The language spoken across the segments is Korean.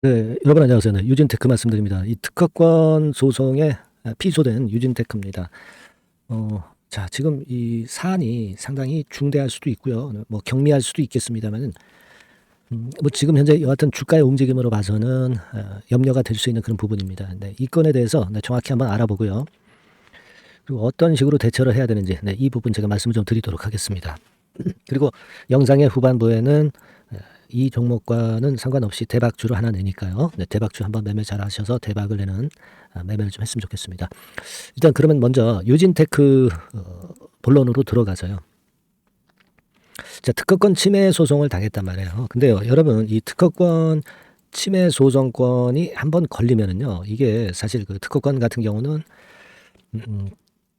네. 여러분 안녕하세요. 네. 유진테크 말씀드립니다. 이 특허권 소송에 피소된 유진테크입니다. 자 지금 이 사안이 상당히 중대할 수도 있고요. 뭐 경미할 수도 있겠습니다마는 뭐 지금 현재 여하튼 주가의 움직임으로 봐서는 염려가 될 수 있는 그런 부분입니다. 네. 이 건에 대해서 정확히 한번 알아보고요. 그리고 어떤 식으로 대처를 해야 되는지 이 부분 제가 말씀을 좀 드리도록 하겠습니다. 그리고 영상의 후반부에는 이 종목과는 상관없이 대박주를 하나 내니까요. 네, 대박주 한번 매매 잘 하셔서 대박을 내는 매매를 좀 했으면 좋겠습니다. 일단 그러면 먼저 유진테크 본론으로 들어가서요. 자, 특허권 침해 소송을 당했단 말이에요. 근데요, 여러분 이 특허권 침해 소송권이 한번 걸리면은요, 이게 사실 그 특허권 같은 경우는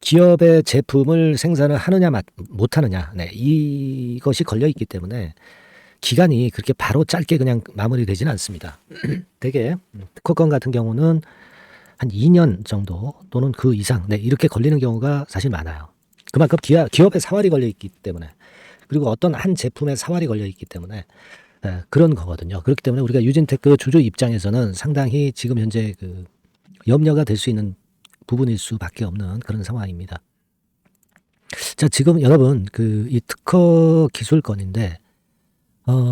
기업의 제품을 생산을 하느냐 못하느냐, 이것이 걸려 있기 때문에 기간이 그렇게 바로 짧게 그냥 마무리되지는 않습니다. 되게 특허권 같은 경우는 한 2년 정도 또는 그 이상 이렇게 걸리는 경우가 사실 많아요. 그만큼 기업의 사활이 걸려 있기 때문에, 그리고 어떤 한 제품의 사활이 걸려 있기 때문에 그런 거거든요. 그렇기 때문에 우리가 유진테크 주주 입장에서는 상당히 지금 현재 그 염려가 될 수 있는 부분일 수밖에 없는 그런 상황입니다. 자, 지금 여러분 이 특허 기술권인데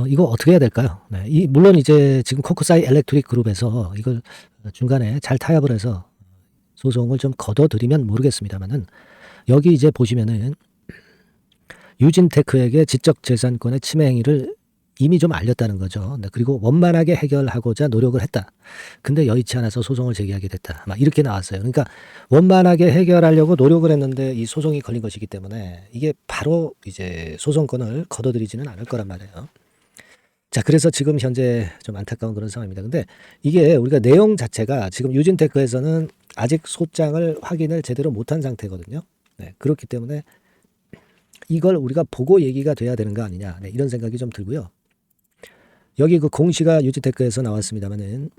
이거 어떻게 해야 될까요? 네. 물론 이제 지금 코크사이 엘렉트릭 그룹에서 이걸 중간에 잘 타협을 해서 소송을 좀 거둬들이면 모르겠습니다만은, 여기 이제 보시면은 유진테크에게 지적재산권의 침해 행위를 이미 좀 알렸다는 거죠. 그리고 원만하게 해결하고자 노력을 했다. 근데 여의치 않아서 소송을 제기하게 됐다. 막 이렇게 나왔어요. 그러니까 원만하게 해결하려고 노력을 했는데 이 소송이 걸린 것이기 때문에 이게 바로 이제 소송권을 거둬들이지는 않을 거란 말이에요. 자, 그래서 지금 현재 좀 안타까운 그런 상황입니다. 근데 이게 우리가 내용 자체가 지금 유진테크에서는 아직 소장을 확인을 제대로 못한 상태거든요. 그렇기 때문에 이걸 우리가 보고 얘기가 돼야 되는 거 아니냐, 이런 생각이 좀 들고요. 여기 그 공시가 유진테크에서 나왔습니다만은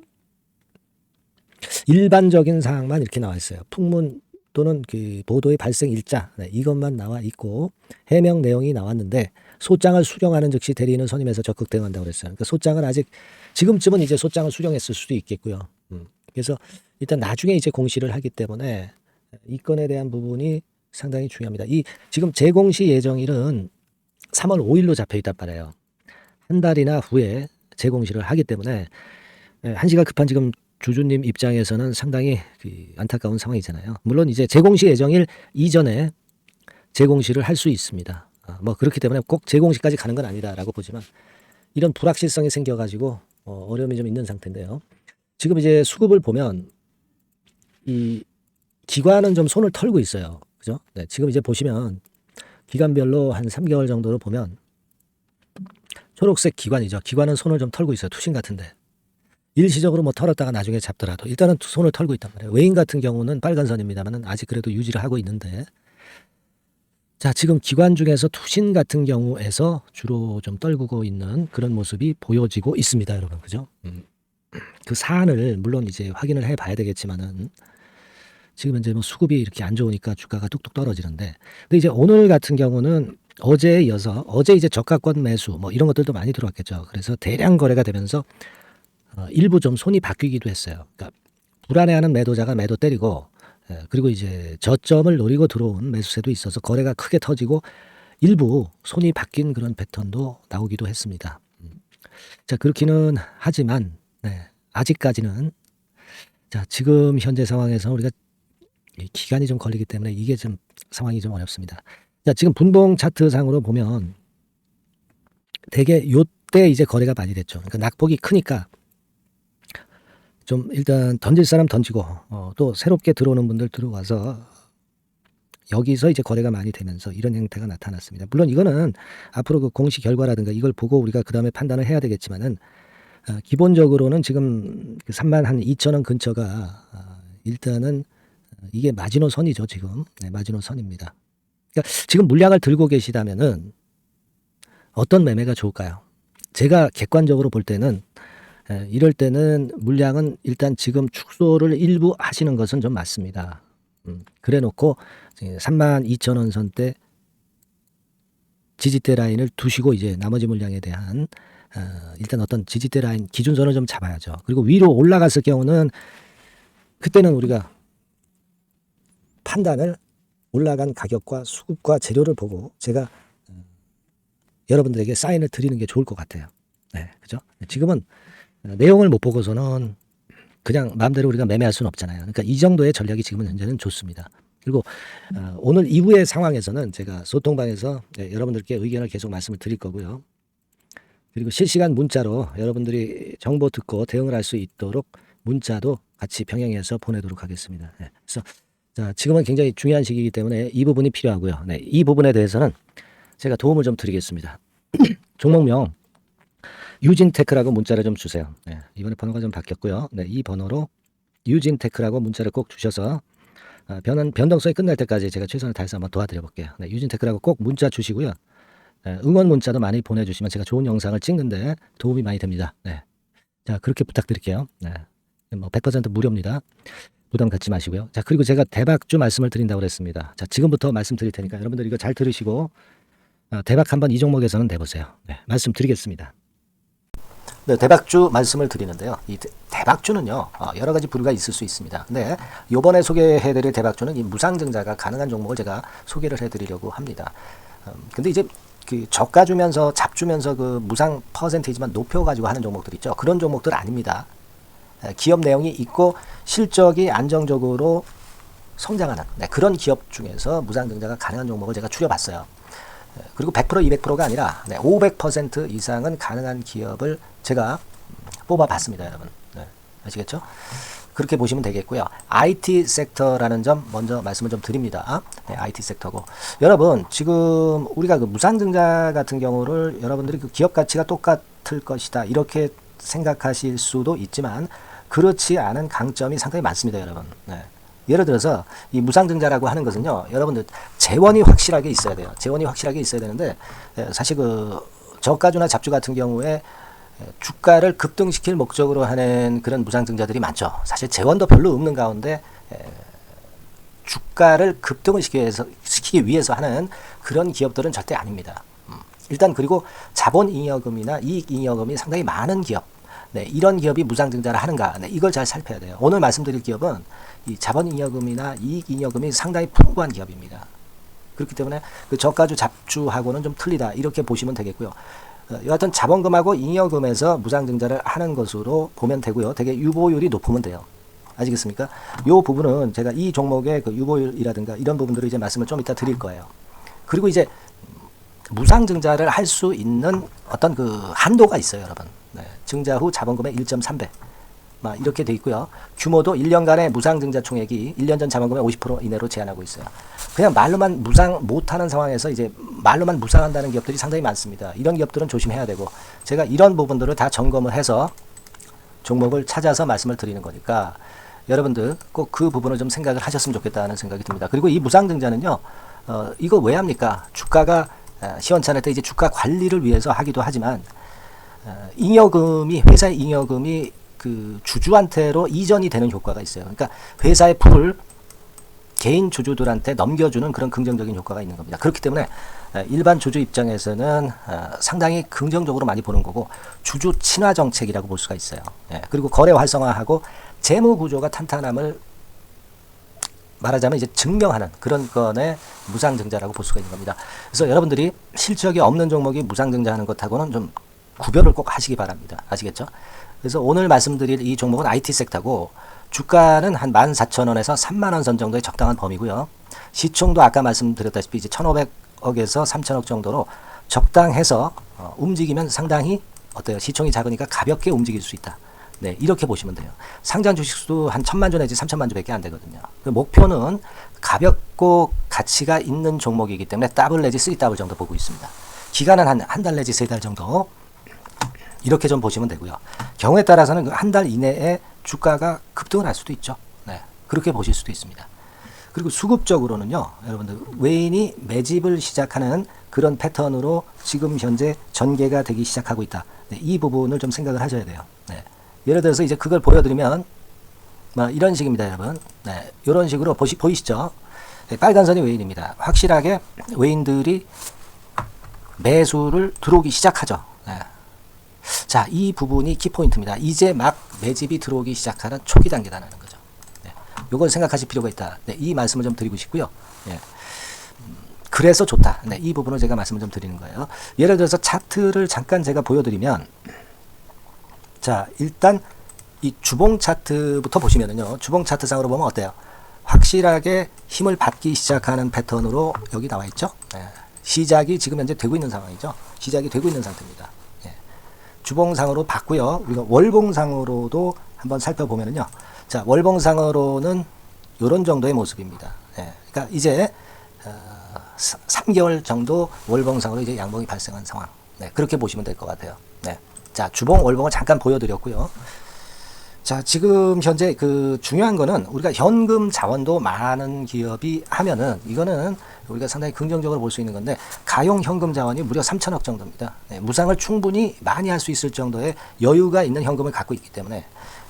일반적인 사항만 이렇게 나와 있어요. 풍문 또는 그 보도의 발생 일자, 이것만 나와 있고 해명 내용이 나왔는데 소장을 수령하는 즉시 대리인은 선임해서 적극 대응한다고 그랬어요. 그러니까 소장을 아직 지금쯤은 이제 소장을 수령했을 수도 있겠고요. 그래서 일단 나중에 이제 공시를 하기 때문에 이 건에 대한 부분이 상당히 중요합니다. 이 지금 재공시 예정일은 3월 5일로 잡혀 있단 말이에요. 한 달이나 후에 재공시를 하기 때문에 한시가 급한 지금 주주님 입장에서는 상당히 안타까운 상황이잖아요. 물론 이제 재공시 예정일 이전에 재공시를 할 수 있습니다. 뭐 그렇기 때문에 꼭 재공시까지 가는 건 아니다라고 보지만 이런 불확실성이 생겨가지고 어려움이 좀 있는 상태인데요. 지금 이제 수급을 보면 이 기관은 좀 손을 털고 있어요. 그죠? 네, 지금 이제 보시면 기관별로 한 3개월 정도로 보면 초록색 기관이죠. 기관은 손을 좀 털고 있어요. 투신 같은데. 일시적으로 뭐 털었다가 나중에 잡더라도 일단은 손을 털고 있단 말이에요. 외인 같은 경우는 빨간 선입니다만은 아직 그래도 유지를 하고 있는데, 자, 지금 기관 중에서 투신 같은 경우에서 주로 좀 떨구고 있는 그런 모습이 보여지고 있습니다, 여러분. 그죠? 그 사안을 물론 이제 확인을 해 봐야 되겠지만은 지금 이제 뭐 수급이 이렇게 안 좋으니까 주가가 뚝뚝 떨어지는데, 근데 이제 오늘 같은 경우는 어제에 이어서 어제 이제 저가권 매수 뭐 이런 것들도 많이 들어왔겠죠. 그래서 대량 거래가 되면서 일부 좀 손이 바뀌기도 했어요. 그러니까 불안해하는 매도자가 매도 때리고, 그리고 이제 저점을 노리고 들어온 매수세도 있어서 거래가 크게 터지고 일부 손이 바뀐 그런 패턴도 나오기도 했습니다. 자, 그렇기는 하지만 아직까지는, 자, 지금 현재 상황에서 우리가 기간이 좀 걸리기 때문에 이게 좀 상황이 좀 어렵습니다. 자, 지금 분봉 차트 상으로 보면 대개 요때 이제 거래가 많이 됐죠. 그러니까 낙폭이 크니까 좀 일단 던질 사람 던지고 또 새롭게 들어오는 분들 들어와서 여기서 이제 거래가 많이 되면서 이런 형태가 나타났습니다. 물론 이거는 앞으로 그 공시 결과라든가 이걸 보고 우리가 그 다음에 판단을 해야 되겠지만은 기본적으로는 지금 그 32,000원 근처가 일단은 이게 마지노 선이죠. 지금 마지노 선입니다. 그러니까 지금 물량을 들고 계시다면은 어떤 매매가 좋을까요? 제가 객관적으로 볼 때는 이럴 때는 물량은 일단 지금 축소를 일부 하시는 것은 좀 맞습니다. 그래 놓고 32,000원 선대 지지대 라인을 두시고 이제 나머지 물량에 대한 일단 어떤 지지대 라인 기준선을 좀 잡아야죠. 그리고 위로 올라갔을 경우는 그때는 우리가 판단을 올라간 가격과 수급과 재료를 보고 제가 여러분들에게 사인을 드리는 게 좋을 것 같아요. 네, 그죠? 지금은 내용을 못 보고서는 그냥 마음대로 우리가 매매할 수는 없잖아요. 그러니까 이 정도의 전략이 지금은 현재는 좋습니다. 그리고 오늘 이후의 상황에서는 제가 소통방에서 여러분들께 의견을 계속 말씀을 드릴 거고요. 그리고 실시간 문자로 여러분들이 정보 듣고 대응을 할 수 있도록 문자도 같이 병행해서 보내도록 하겠습니다. 네, 그래서 자, 지금은 굉장히 중요한 시기이기 때문에 이 부분이 필요하고요. 네, 이 부분에 대해서는 제가 도움을 좀 드리겠습니다. 종목명 유진테크라고 문자를 좀 주세요. 네, 이번에 번호가 좀 바뀌었고요. 네, 이 번호로 유진테크라고 문자를 꼭 주셔서 변동성이 끝날 때까지 제가 최선을 다해서 한번 도와드려 볼게요. 네, 유진테크라고 꼭 문자 주시고요. 네, 응원 문자도 많이 보내주시면 제가 좋은 영상을 찍는데 도움이 많이 됩니다. 네, 자 그렇게 부탁드릴게요. 네, 뭐 100% 무료입니다. 부담 갖지 마시고요. 자 그리고 제가 대박주 말씀을 드린다고 그랬습니다. 자 지금부터 말씀드릴 테니까 여러분들 이거 잘 들으시고 대박 한번 이 종목에서는 내보세요. 네, 말씀드리겠습니다. 네, 대박주 말씀을 드리는데요. 이 대박주는요, 여러 가지 부류가 있을 수 있습니다. 근데 요번에 소개해드릴 대박주는 이 무상증자가 가능한 종목을 제가 소개를 해드리려고 합니다. 근데 이제 그 저가 주면서 잡주면서 그 무상 퍼센테이지만 높여가지고 하는 종목들 있죠. 그런 종목들 아닙니다. 기업 내용이 있고 실적이 안정적으로 성장하는 그런 기업 중에서 무상증자가 가능한 종목을 제가 추려봤어요. 그리고 100% 200%가 아니라 500% 이상은 가능한 기업을 제가 뽑아봤습니다, 여러분. 네, 아시겠죠? 그렇게 보시면 되겠고요. IT 섹터라는 점 먼저 말씀을 좀 드립니다. 네, IT 섹터고 여러분 지금 우리가 그 무상증자 같은 경우를 여러분들이 그 기업 가치가 똑같을 것이다 이렇게 생각하실 수도 있지만 그렇지 않은 강점이 상당히 많습니다, 여러분. 네. 예를 들어서 이 무상증자라고 하는 것은요, 여러분들 재원이 확실하게 있어야 돼요. 재원이 확실하게 있어야 되는데 사실 그 저가주나 잡주 같은 경우에 주가를 급등시킬 목적으로 하는 그런 무상증자들이 많죠. 사실 재원도 별로 없는 가운데 주가를 급등을 시키기 위해서 하는 그런 기업들은 절대 아닙니다. 일단 그리고 자본잉여금이나 이익잉여금이 상당히 많은 기업, 네, 이런 기업이 무상증자를 하는가, 네, 이걸 잘 살펴야 돼요. 오늘 말씀드릴 기업은 이 자본잉여금이나 이익잉여금이 상당히 풍부한 기업입니다. 그렇기 때문에 그 저가주 잡주하고는 좀 틀리다 이렇게 보시면 되겠고요. 여하튼 자본금하고 잉여금에서 무상증자를 하는 것으로 보면 되고요. 되게 유보율이 높으면 돼요. 아시겠습니까? 이 부분은 제가 이 종목의 그 유보율이라든가 이런 부분들을 이제 말씀을 좀 이따 드릴 거예요. 그리고 이제 무상증자를 할 수 있는 어떤 그 한도가 있어요, 여러분. 네, 증자 후 자본금의 1.3배. 이렇게 돼 있고요. 규모도 1년간의 무상증자 총액이 1년 전 자본금의 50% 이내로 제한하고 있어요. 그냥 말로만 무상 못하는 상황에서 이제 말로만 무상한다는 기업들이 상당히 많습니다. 이런 기업들은 조심해야 되고 제가 이런 부분들을 다 점검을 해서 종목을 찾아서 말씀을 드리는 거니까 여러분들 꼭 그 부분을 좀 생각을 하셨으면 좋겠다는 생각이 듭니다. 그리고 이 무상증자는요, 이거 왜 합니까? 주가가 시원찮을 때 이제 주가 관리를 위해서 하기도 하지만 잉여금이 회사의 잉여금이 그 주주한테로 이전이 되는 효과가 있어요. 그러니까 회사의 풀을 개인 주주들한테 넘겨주는 그런 긍정적인 효과가 있는 겁니다. 그렇기 때문에 일반 주주 입장에서는 상당히 긍정적으로 많이 보는 거고 주주 친화 정책이라고 볼 수가 있어요. 그리고 거래 활성화하고 재무 구조가 탄탄함을 말하자면 이제 증명하는 그런 건의 무상증자라고 볼 수가 있는 겁니다. 그래서 여러분들이 실적이 없는 종목이 무상증자하는 것하고는 좀 구별을 꼭 하시기 바랍니다. 아시겠죠? 그래서 오늘 말씀드릴 이 종목은 IT 섹터고 주가는 한 14,000원에서 30,000원 선 정도의 적당한 범위고요. 시총도 아까 말씀드렸다시피 이제 1,500억에서 3,000억 정도로 적당해서 움직이면 상당히 어때요? 시총이 작으니까 가볍게 움직일 수 있다. 네, 이렇게 보시면 돼요. 상장 주식수도 한 1,000만 주 내지 3,000만 주밖에 안 되거든요. 그 목표는 가볍고 가치가 있는 종목이기 때문에 더블 내지 3더블 정도 보고 있습니다. 기간은 한 달 내지 3달 정도 이렇게 좀 보시면 되고요. 경우에 따라서는 한 달 이내에 주가가 급등을 할 수도 있죠. 네, 그렇게 보실 수도 있습니다. 그리고 수급적으로는요, 여러분들 외인이 매집을 시작하는 그런 패턴으로 지금 현재 전개가 되기 시작하고 있다. 네, 이 부분을 좀 생각을 하셔야 돼요. 네. 예를 들어서 이제 그걸 보여드리면 이런 식입니다, 여러분. 네, 이런 식으로 보이시죠? 네, 빨간 선이 외인입니다. 확실하게 외인들이 매수를 들어오기 시작하죠. 네. 자, 이 부분이 키포인트입니다. 이제 막 매집이 들어오기 시작하는 초기 단계다라는 거죠. 네. 요걸 생각하실 필요가 있다. 네, 이 말씀을 좀 드리고 싶고요. 네. 그래서 좋다. 네, 이 부분을 제가 말씀을 좀 드리는 거예요. 예를 들어서 차트를 잠깐 제가 보여드리면, 자, 일단 이 주봉 차트부터 보시면은요, 주봉 차트상으로 보면 어때요? 확실하게 힘을 받기 시작하는 패턴으로 여기 나와 있죠. 네. 시작이 지금 현재 되고 있는 상황이죠. 시작이 되고 있는 상태입니다. 네. 주봉상으로 봤고요. 우리가 월봉상으로도 한번 살펴보면은요, 자, 월봉상으로는 이런 정도의 모습입니다. 네. 그러니까 이제 3개월 정도 월봉상으로 이제 양봉이 발생한 상황. 네, 그렇게 보시면 될 것 같아요. 네. 자, 주봉, 월봉을 잠깐 보여드렸고요. 자, 지금 현재 그 중요한 거는 우리가 현금 자원도 많은 기업이 하면은 이거는 우리가 상당히 긍정적으로 볼 수 있는 건데, 가용 현금 자원이 무려 3천억 정도입니다. 네, 무상을 충분히 많이 할 수 있을 정도의 여유가 있는 현금을 갖고 있기 때문에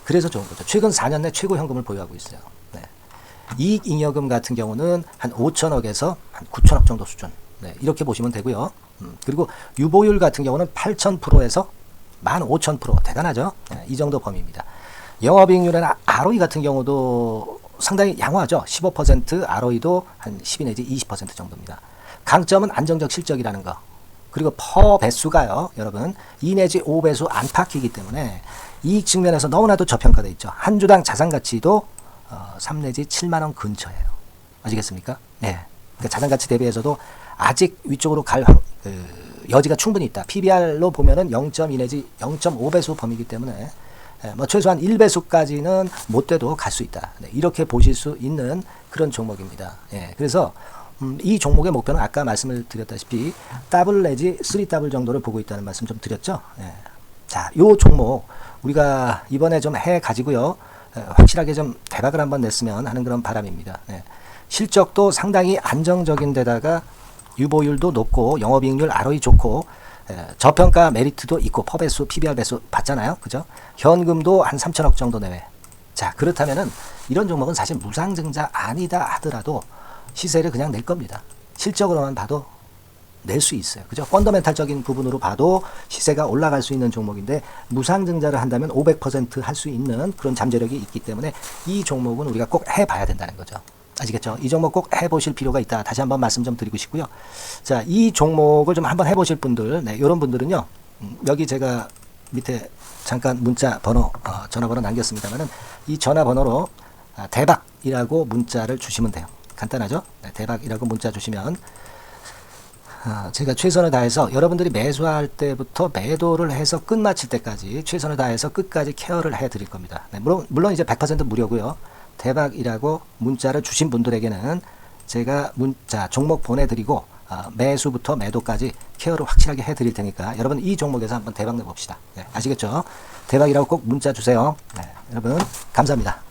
그래서 좋은 거죠. 최근 4년 내 최고 현금을 보유하고 있어요. 네. 이익잉여금 같은 경우는 한 5천억에서 한 9천억 정도 수준. 네, 이렇게 보시면 되고요. 그리고 유보율 같은 경우는 8,000%에서 15,000%. 대단하죠? 네, 이 정도 범위입니다. 영업이익률이나 ROE 같은 경우도 상당히 양호하죠. 15%, ROE도 한 12 내지 20% 정도입니다. 강점은 안정적 실적이라는 거. 그리고 퍼 배수가요, 여러분 2 내지 5배수 안팎이기 때문에 이익 측면에서 너무나도 저평가되어 있죠. 한 주당 자산 가치도 3 내지 7만 원 근처예요. 아시겠습니까? 네. 그러니까 자산 가치 대비해서도 아직 위쪽으로 갈 여지가 충분히 있다. PBR로 보면은 0.2 내지 0.5배수 범위이기 때문에 뭐 최소한 1배수까지는 못 돼도 갈 수 있다. 네, 이렇게 보실 수 있는 그런 종목입니다. 예, 그래서 이 종목의 목표는 아까 말씀을 드렸다시피 더블 내지 3더블 정도를 보고 있다는 말씀 좀 드렸죠. 예. 자, 요 종목 우리가 이번에 좀 해 가지고요. 확실하게 좀 대박을 한번 냈으면 하는 그런 바람입니다. 예. 실적도 상당히 안정적인 데다가 유보율도 높고 영업이익률 ROE 좋고 저평가 메리트도 있고 퍼배수, PBR 배수 봤잖아요. 그죠? 현금도 한 3천억 정도 내외. 자, 그렇다면은 이런 종목은 사실 무상증자 아니다 하더라도 시세를 그냥 낼 겁니다. 실적으로만 봐도 낼 수 있어요. 그죠? 펀더멘탈적인 부분으로 봐도 시세가 올라갈 수 있는 종목인데 무상증자를 한다면 500% 할 수 있는 그런 잠재력이 있기 때문에 이 종목은 우리가 꼭 해봐야 된다는 거죠. 아시겠죠? 이 종목 꼭 해보실 필요가 있다. 다시 한번 말씀 좀 드리고 싶고요. 자, 이 종목을 좀 한번 해보실 분들, 네, 이런 분들은요, 여기 제가 밑에 잠깐 문자 번호, 전화번호 남겼습니다만은 이 전화번호로 대박이라고 문자를 주시면 돼요. 간단하죠? 네, 대박이라고 문자 주시면 제가 최선을 다해서 여러분들이 매수할 때부터 매도를 해서 끝마칠 때까지 최선을 다해서 끝까지 케어를 해드릴 겁니다. 네, 물론 이제 100% 무료고요. 대박이라고 문자를 주신 분들에게는 제가 문자 종목 보내드리고 매수부터 매도까지 케어를 확실하게 해드릴 테니까 여러분 이 종목에서 한번 대박 내봅시다. 네, 아시겠죠? 대박이라고 꼭 문자 주세요. 네, 여러분 감사합니다.